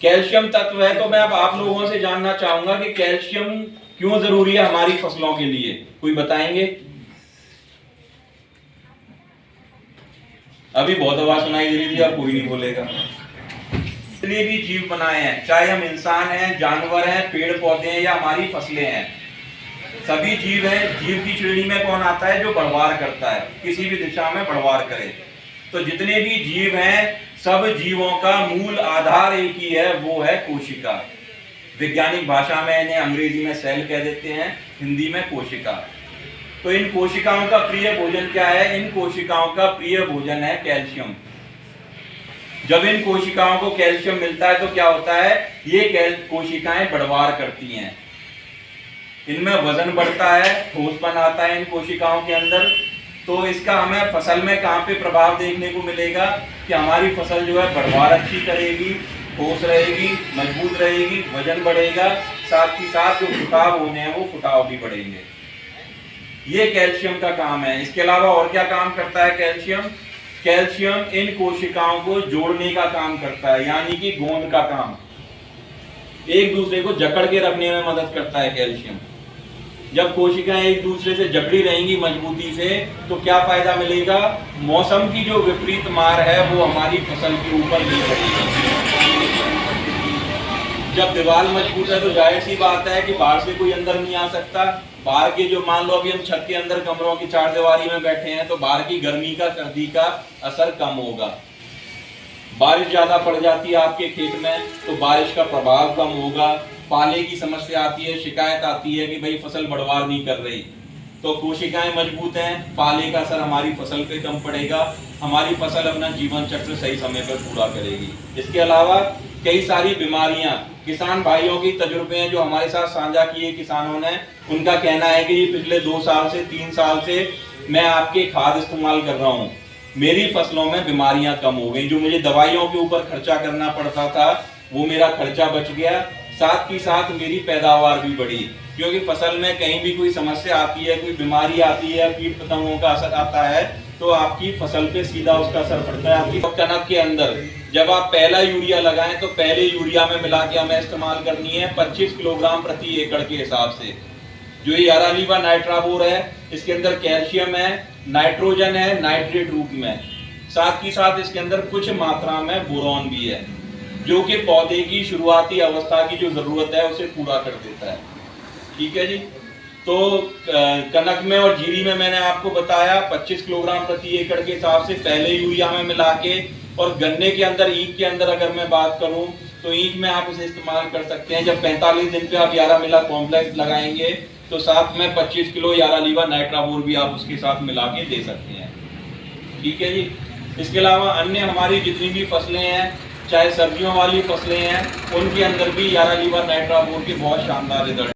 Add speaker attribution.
Speaker 1: Calcium तत्व है, तो मैं अब आप लोगों से जानना चाहूंगा कि कैल्शियम क्यों जरूरी है हमारी फसलों के लिए, कोई बताएंगे? अभी बहुत आवाज सुनाई दे रही थी, अब कोई नहीं बोलेगा। जितने भी जीव बनाए हैं, चाहे हम इंसान हैं, जानवर हैं, पेड़ पौधे हैं या हमारी फसलें हैं, सभी जीव हैं। जीव की श्रेणी में कौन आता है? जो बढ़वार करता है, किसी भी दिशा में बढ़वार करे। तो जितने भी जीव हैं, सब जीवों का मूल आधार एक ही है, वो है कोशिका। वैज्ञानिक भाषा में इन्हें अंग्रेजी में सेल कह देते हैं, हिंदी में कोशिका। तो इन कोशिकाओं का प्रिय भोजन क्या है? इन कोशिकाओं का प्रिय भोजन है कैल्शियम। जब इन कोशिकाओं को कैल्शियम मिलता है तो क्या होता है? ये कोशिकाएं बढ़वार करती हैं, इनमें वजन बढ़ता है, ठोसपन आता है इन कोशिकाओं के अंदर। तो इसका हमें फसल में कहां पे प्रभाव देखने को मिलेगा कि हमारी फसल जो है बढ़वार अच्छी करेगी, ठोस रहेगी, मजबूत रहेगी, वजन बढ़ेगा, साथ ही साथ जो फुटाव होने हैं वो फुटाव भी बढ़ेंगे। ये कैल्शियम का काम है। इसके अलावा और क्या काम करता है कैल्शियम? कैल्शियम इन कोशिकाओं को जोड़ने का काम करता है, यानी कि गोंद का काम, एक दूसरे को जकड़ के रखने में मदद करता है कैल्शियम। जब कोशिकाएं एक दूसरे से जकड़ी रहेंगी मजबूती से, तो क्या फायदा मिलेगा? मौसम की जो विपरीत मार है वो हमारी फसल के ऊपर नहीं पड़ेगी। जब दीवार मजबूत है तो जाहिर सी बात है कि बाहर से कोई अंदर नहीं आ सकता। बाहर के जो, मान लो अभी हम छत के अंदर कमरों की चारदीवारी में बैठे हैं, तो बाहर की गर्मी का, सर्दी का असर कम होगा। बारिश ज्यादा पड़ जाती है आपके खेत में तो बारिश का प्रभाव कम होगा। पाले की समस्या आती है, शिकायत आती है कि भाई फसल बढ़वार नहीं कर रही, तो कोशिकाएं मजबूत हैं, पाले का असर हमारी फसल पे कम पड़ेगा, हमारी फसल अपना जीवन चक्र सही समय पर पूरा करेगी। इसके अलावा कई सारी बीमारियां, किसान भाइयों की तजुर्बे हैं जो हमारे साथ साझा किए किसानों ने, उनका कहना है कि पिछले 2 साल से 3 साल से मैं आपके खाद इस्तेमाल कर रहा हूँ, मेरी फसलों में बीमारियां कम हो गई। जो मुझे दवाइयों के ऊपर खर्चा करना पड़ता था वो मेरा खर्चा बच गया, साथ ही साथ मेरी पैदावार भी बढ़ी। क्योंकि फसल में कहीं भी कोई समस्या आती है, कोई बीमारी आती है, कीट पतंगों का असर आता है, तो आपकी फसल पे सीधा उसका असर पड़ता है। आपकी कनक के अंदर जब आप पहला यूरिया लगाएं तो पहले यूरिया में मिला के हमें इस्तेमाल करनी है 25 किलोग्राम प्रति एकड़ के हिसाब से। जो ये यारालीवा नाइट्राबोर है, इसके अंदर कैल्शियम है, नाइट्रोजन है नाइट्रेट रूप में, साथ ही साथ इसके अंदर कुछ मात्रा में बोरॉन भी है, जो कि पौधे की शुरुआती अवस्था की जो जरूरत है उसे पूरा कर देता है। ठीक है जी। तो कनक में और जीरी में मैंने आपको बताया 25 किलोग्राम प्रति एकड़ के हिसाब से पहले यूरिया में मिला के, और गन्ने के अंदर, ईख के अंदर अगर मैं बात करूं तो ईख में आप उसे इस्तेमाल कर सकते हैं। जब 45 दिन पे आप यारामिला कॉम्प्लेक्स लगाएंगे तो साथ में 25 किलो यारालीवा नाइट्राबोर भी आप उसके साथ मिला के दे सकते हैं। ठीक है जी। इसके अलावा अन्य हमारी जितनी भी फसलें हैं, चाहे सब्जियों वाली फसलें हैं, उनके अंदर भी यारालीवा नाइट्राबोर के बहुत शानदार रिजल्ट